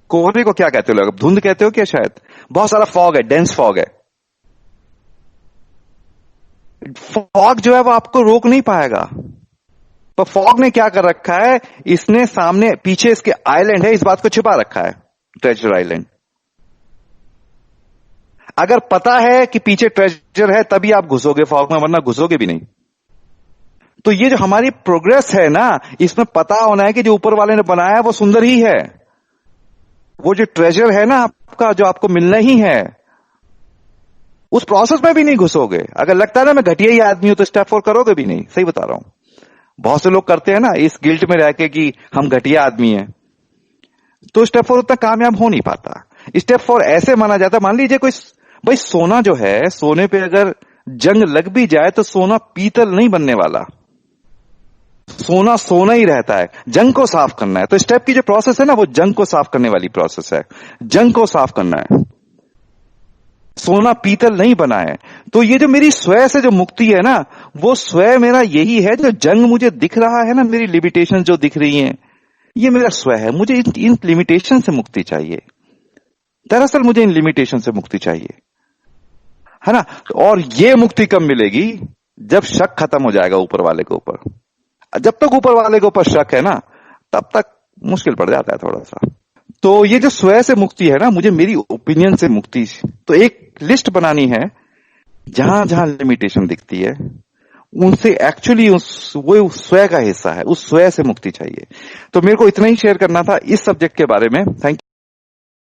कोहरे को क्या कहते हो लोग, धुंध कहते हो क्या? शायद बहुत सारा फॉग है, डेंस फॉग है। फॉग जो है वो आपको रोक नहीं पाएगा। पर फॉग ने क्या कर रखा है, इसने सामने पीछे इसके आइलैंड है, इस बात को छिपा रखा है, ट्रेजर आइलैंड। अगर पता है कि पीछे ट्रेजर है तभी आप घुसोगे फॉग में, वरना घुसोगे भी नहीं। तो ये जो हमारी प्रोग्रेस है ना, इसमें पता होना है कि जो ऊपर वाले ने बनाया है वो सुंदर ही है। वो जो ट्रेजर है ना आपका, जो आपको मिलना ही है, उस प्रोसेस में भी नहीं घुसोगे। अगर लगता है ना मैं घटिया ही आदमी हूं तो स्टेप 4 करोगे भी नहीं। सही बता रहा हूं। बहुत से लोग करते हैं ना इस गिल्ट में रह के कि हम घटिया आदमी हैं, तो स्टेप 4 उतना कामयाब हो नहीं पाता। स्टेप 4 ऐसे माना जाता है, मान लीजिए कोई, भाई सोना जो है, सोने पे अगर जंग लग भी जाए तो सोना पीतल नहीं बनने वाला, सोना सोना ही रहता है। जंग को साफ करना है, तो स्टेप की जो प्रोसेस है ना, वो जंग को साफ करने वाली प्रोसेस है। जंग को साफ करना है, सोना पीतल नहीं बना है। तो ये जो मेरी स्वयं से जो मुक्ति है ना, वो स्वयं मेरा यही है। जो जंग मुझे दिख रहा है ना, मेरी लिमिटेशन जो दिख रही हैं, ये मेरा स्वयं है। मुझे इन लिमिटेशन से मुक्ति चाहिए। दरअसल मुझे इन लिमिटेशन से मुक्ति चाहिए, है ना। और ये मुक्ति कब मिलेगी? जब शक खत्म हो जाएगा ऊपर वाले के ऊपर। जब तक ऊपर वाले के ऊपर शक है ना, तब तक मुश्किल पड़ जाता है थोड़ा सा। तो ये जो स्वयं से मुक्ति है ना, मुझे मेरी ओपिनियन से मुक्ति, तो एक लिस्ट बनानी है जहां जहां लिमिटेशन दिखती है, उनसे एक्चुअली वो स्वयं का हिस्सा है, उस स्वयं से मुक्ति चाहिए। तो मेरे को इतना ही शेयर करना था इस सब्जेक्ट के बारे में। Thank you.